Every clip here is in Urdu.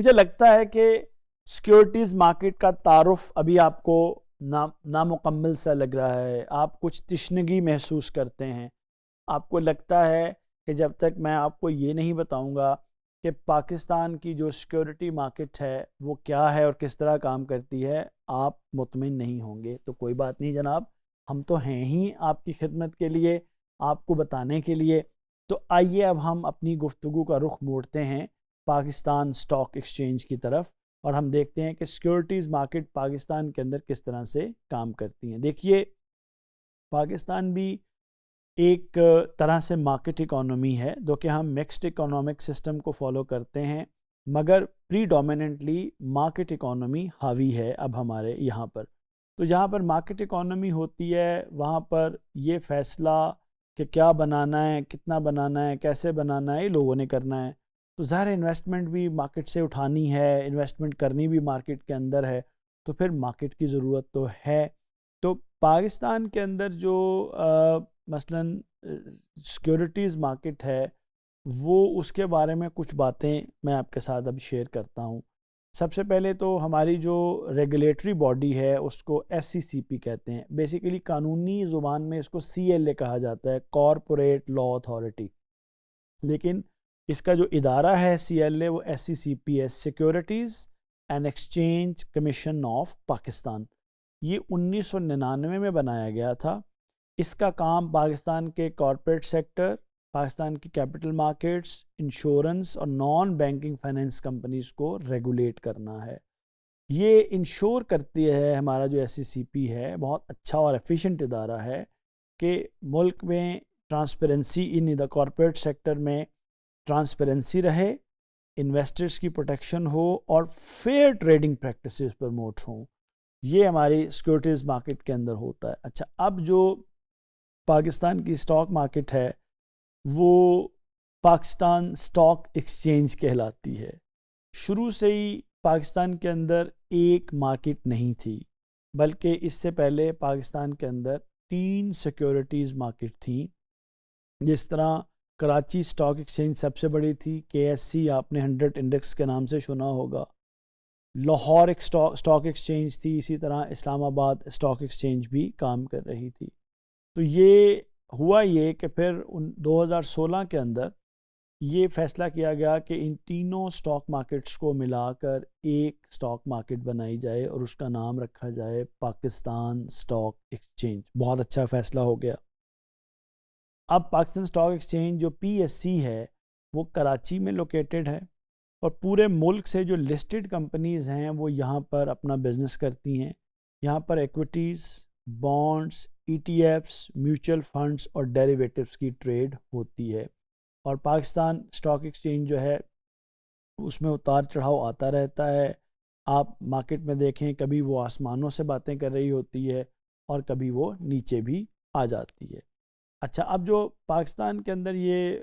مجھے لگتا ہے کہ سیکیورٹیز مارکیٹ کا تعارف ابھی آپ کو نامکمل سا لگ رہا ہے، آپ کچھ تشنگی محسوس کرتے ہیں، آپ کو لگتا ہے کہ جب تک میں آپ کو یہ نہیں بتاؤں گا کہ پاکستان کی جو سیکیورٹی مارکیٹ ہے وہ کیا ہے اور کس طرح کام کرتی ہے، آپ مطمئن نہیں ہوں گے۔ تو کوئی بات نہیں جناب، ہم تو ہیں ہی آپ کی خدمت کے لیے، آپ کو بتانے کے لیے۔ تو آئیے اب ہم اپنی گفتگو کا رخ موڑتے ہیں پاکستان اسٹاک ایکسچینج کی طرف، اور ہم دیکھتے ہیں کہ سیکیورٹیز مارکیٹ پاکستان کے اندر کس طرح سے کام کرتی ہیں۔ دیکھیے، پاکستان بھی ایک طرح سے مارکیٹ اکانومی ہے، جو کہ ہم مکسڈ اکنامک سسٹم کو فالو کرتے ہیں، مگر پری ڈومیننٹلی مارکیٹ اکانومی حاوی ہے اب ہمارے یہاں پر۔ تو جہاں پر مارکیٹ اکانومی ہوتی ہے وہاں پر یہ فیصلہ کہ کیا بنانا ہے، کتنا بنانا ہے، کیسے بنانا ہے، یہ لوگوں نے کرنا ہے۔ تو ظاہر انویسٹمنٹ بھی مارکیٹ سے اٹھانی ہے، انویسٹمنٹ کرنی بھی مارکیٹ کے اندر ہے، تو پھر مارکیٹ کی ضرورت تو ہے۔ تو پاکستان کے اندر جو مثلاً سیکیورٹیز مارکیٹ ہے، وہ اس کے بارے میں کچھ باتیں میں آپ کے ساتھ اب شیئر کرتا ہوں۔ سب سے پہلے تو ہماری جو ریگولیٹری باڈی ہے اس کو SCCP کہتے ہیں، بیسیکلی قانونی زبان میں اس کو CLA کہا جاتا ہے، کارپوریٹ لا اتھارٹی، لیکن اس کا جو ادارہ ہے CLA وہ SCCP ہے، securities and exchange commission of Pakistan. یہ 1999 میں بنایا گیا تھا۔ اس کا کام پاکستان کے کارپوریٹ سیکٹر، پاکستان کی کیپٹل مارکیٹس، انشورنس اور نان بینکنگ فائنینس کمپنیز کو ریگولیٹ کرنا ہے۔ یہ انشور کرتی ہے، ہمارا جو SCCP ہے بہت اچھا اور ایفیشینٹ ادارہ ہے کہ ملک میں transparency in the corporate sector میں ٹرانسپیرنسی رہے، انویسٹرز کی پروٹیکشن ہو اور فیئر ٹریڈنگ پریکٹسز پروموٹ ہوں۔ یہ ہماری سیکیورٹیز مارکیٹ کے اندر ہوتا ہے۔ اچھا، اب جو پاکستان کی اسٹاک مارکیٹ ہے وہ پاکستان اسٹاک ایکسچینج کہلاتی ہے۔ شروع سے ہی پاکستان کے اندر ایک مارکیٹ نہیں تھی، بلکہ اس سے پہلے پاکستان کے اندر 3 سیکیورٹیز مارکیٹ تھیں۔ جس طرح کراچی اسٹاک ایکسچینج سب سے بڑی تھی، KSC آپ نے 100 انڈیکس کے نام سے سنا ہوگا، لاہور ایک اسٹاک ایکسچینج تھی، اسی طرح اسلام آباد اسٹاک ایکسچینج بھی کام کر رہی تھی۔ تو یہ ہوا یہ کہ پھر 2016 کے اندر یہ فیصلہ کیا گیا کہ ان تینوں اسٹاک مارکیٹس کو ملا کر ایک اسٹاک مارکیٹ بنائی جائے اور اس کا نام رکھا جائے پاکستان اسٹاک ایکسچینج۔ بہت اچھا فیصلہ ہو گیا۔ اب پاکستان اسٹاک ایکسچینج جو PSC ہے وہ کراچی میں لوکیٹڈ ہے، اور پورے ملک سے جو لسٹڈ کمپنیز ہیں وہ یہاں پر اپنا بزنس کرتی ہیں۔ یہاں پر equities, bonds, ETFs، mutual funds اور ڈیریویٹیوز کی ٹریڈ ہوتی ہے۔ اور پاکستان اسٹاک ایکسچینج جو ہے اس میں اتار چڑھاؤ آتا رہتا ہے۔ آپ مارکیٹ میں دیکھیں، کبھی وہ آسمانوں سے باتیں کر رہی ہوتی ہے اور کبھی وہ نیچے بھی آ جاتی ہے۔ اچھا، اب جو پاکستان کے اندر یہ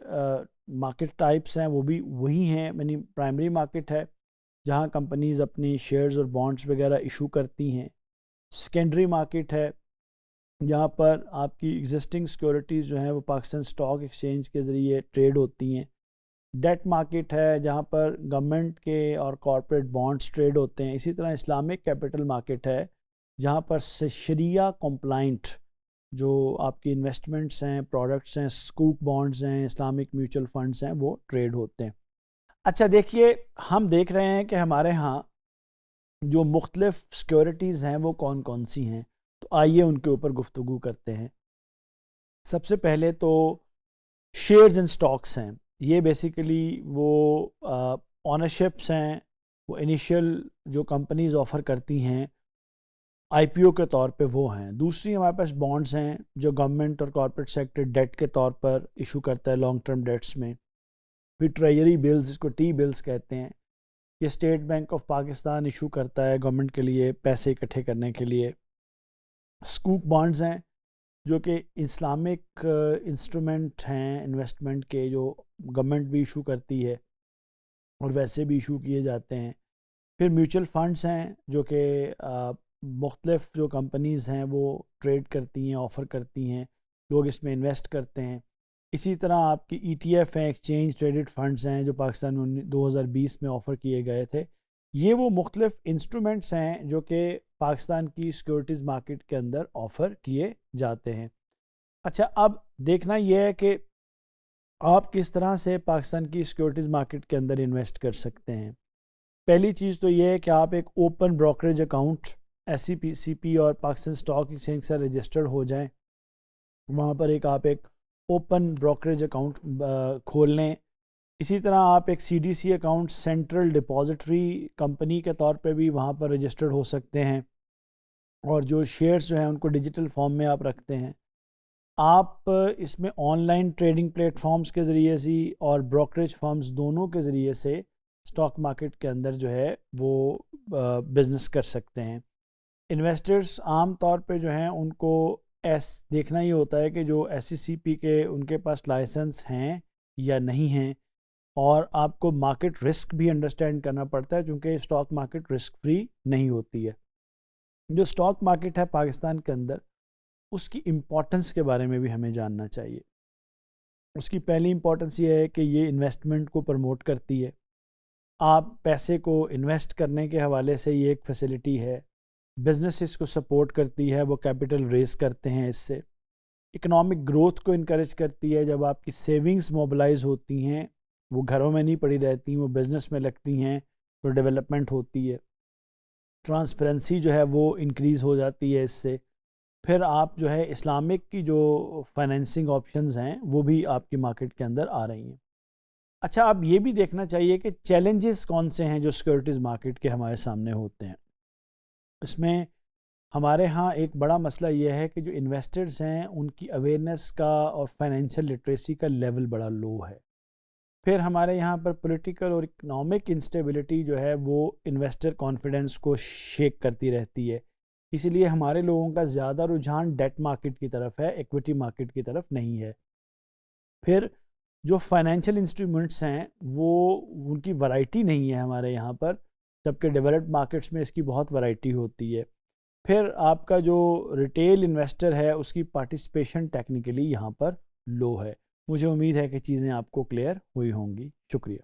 مارکیٹ ٹائپس ہیں وہ بھی وہی ہیں، یعنی پرائمری مارکیٹ ہے جہاں کمپنیز اپنی شیئرز اور بانڈز وغیرہ ایشو کرتی ہیں۔ سیکنڈری مارکیٹ ہے جہاں پر آپ کی ایگزسٹنگ سیکیورٹیز جو ہیں وہ پاکستان اسٹاک ایکسچینج کے ذریعے ٹریڈ ہوتی ہیں۔ ڈیٹ مارکیٹ ہے جہاں پر گورنمنٹ کے اور کارپوریٹ بانڈز ٹریڈ ہوتے ہیں۔ اسی طرح اسلامک کیپٹل مارکیٹ ہے جہاں پر شریعہ کمپلائنٹ جو آپ کی انویسٹمنٹس ہیں، پروڈکٹس ہیں، سکوک بانڈز ہیں، اسلامک میوچل فنڈز ہیں، وہ ٹریڈ ہوتے ہیں۔ اچھا دیکھیے، ہم دیکھ رہے ہیں کہ ہمارے ہاں جو مختلف سیکیورٹیز ہیں وہ کون کون سی ہیں، تو آئیے ان کے اوپر گفتگو کرتے ہیں۔ سب سے پہلے تو شیئرز اینڈ سٹاکس ہیں۔ یہ بیسیکلی وہ اونرشپس ہیں، وہ انیشیل جو کمپنیز آفر کرتی ہیں IPO کے طور پہ وہ ہیں۔ دوسری ہمارے پاس بانڈز ہیں جو گورنمنٹ اور کارپوریٹ سیکٹر ڈیٹ کے طور پر ایشو کرتا ہے لانگ ٹرم ڈیٹس میں۔ پھر ٹریجری بلز، جس کو T بلز کہتے ہیں، یہ state bank of Pakistan issue کرتا ہے گورنمنٹ کے لیے پیسے اکٹھے کرنے کے لیے۔ سکوک بانڈز ہیں جو کہ اسلامک انسٹرومنٹ ہیں انویسٹمنٹ کے، جو گورنمنٹ بھی ایشو کرتی ہے اور ویسے بھی ایشو کیے جاتے ہیں۔ پھر میوچل فنڈز ہیں جو کہ مختلف جو کمپنیز ہیں وہ ٹریڈ کرتی ہیں، آفر کرتی ہیں، لوگ اس میں انویسٹ کرتے ہیں۔ اسی طرح آپ کی ETF ہیں، ایکسچینج ٹریڈڈ فنڈز ہیں جو پاکستان میں 2020 میں آفر کیے گئے تھے. یہ وہ مختلف انسٹرومنٹس ہیں جو کہ پاکستان کی سیکورٹیز مارکیٹ کے اندر آفر کیے جاتے ہیں. اچھا، اب دیکھنا یہ ہے کہ آپ کس طرح سے پاکستان کی سیکورٹیز مارکیٹ کے اندر انویسٹ کر سکتے ہیں. پہلی چیز تو یہ ہے کہ آپ ایک اوپن بروکریج اکاؤنٹ SCP اور پاکستان اسٹاک ایکسچینج سے رجسٹرڈ ہو جائیں. وہاں پر آپ ایک اوپن بروکریج اکاؤنٹ کھول لیں. اسی طرح آپ ایک CDC account central depository company کے طور پہ بھی وہاں پر رجسٹرڈ ہو سکتے ہیں، اور جو شیئرز جو ہیں ان کو ڈیجیٹل فارم میں آپ رکھتے ہیں. آپ اس میں online trading platforms کے ذریعے سے اور بروکریج فارمز دونوں کے ذریعے سے اسٹاک مارکیٹ کے اندر جو ہے وہ بزنس کر سکتے ہیں. انویسٹرز عام طور پہ جو ہیں ان کو دیکھنا ہی ہوتا ہے کہ جو SCCP کے ان کے پاس لائسنس ہیں یا نہیں ہیں، اور آپ کو مارکیٹ رسک بھی انڈرسٹینڈ کرنا پڑتا ہے چونکہ اسٹاک مارکیٹ رسک فری نہیں ہوتی ہے. جو اسٹاک مارکیٹ ہے پاکستان کے اندر، اس کی امپورٹنس کے بارے میں بھی ہمیں جاننا چاہیے. اس کی پہلی امپورٹنس یہ ہے کہ یہ انویسٹمنٹ کو پروموٹ کرتی ہے. آپ پیسے کو انویسٹ کرنے کے حوالے سے یہ ایک فیسلٹی ہے. بزنسز کو سپورٹ کرتی ہے، وہ کیپٹل ریز کرتے ہیں. اس سے اکنامک گروتھ کو انکریج کرتی ہے. جب آپ کی سیونگز موبلائز ہوتی ہیں، وہ گھروں میں نہیں پڑی رہتی، وہ بزنس میں لگتی ہیں تو ڈیولپمنٹ ہوتی ہے. ٹرانسپیرنسی جو ہے وہ انکریز ہو جاتی ہے اس سے. پھر آپ جو ہے اسلامک کی جو فائنینسنگ آپشنز ہیں وہ بھی آپ کی مارکیٹ کے اندر آ رہی ہیں. اچھا، اب یہ بھی دیکھنا چاہیے کہ چیلنجز کون سے ہیں جو سیکورٹیز مارکیٹ کے ہمارے سامنے ہوتے ہیں. اس میں ہمارے ہاں ایک بڑا مسئلہ یہ ہے کہ جو انویسٹرز ہیں ان کی اویئرنیس کا اور فائنینشیل لٹریسی کا لیول بڑا لو ہے. پھر ہمارے یہاں پر پولیٹیکل اور اکنامک انسٹیبلٹی جو ہے وہ انویسٹر کانفیڈنس کو شیک کرتی رہتی ہے. اسی لیے ہمارے لوگوں کا زیادہ رجحان ڈیٹ مارکیٹ کی طرف ہے، ایکویٹی مارکیٹ کی طرف نہیں ہے. پھر جو فائنینشیل انسٹرومنٹس ہیں وہ ان کی ورائٹی نہیں ہے ہمارے یہاں پر، جبکہ ڈیولپڈ مارکیٹس میں اس کی بہت ورائٹی ہوتی ہے. پھر آپ کا جو ریٹیل انویسٹر ہے اس کی پارٹیسپیشن ٹیکنیکلی یہاں پر لو ہے. مجھے امید ہے کہ چیزیں آپ کو کلیئر ہوئی ہوں گی. شکریہ.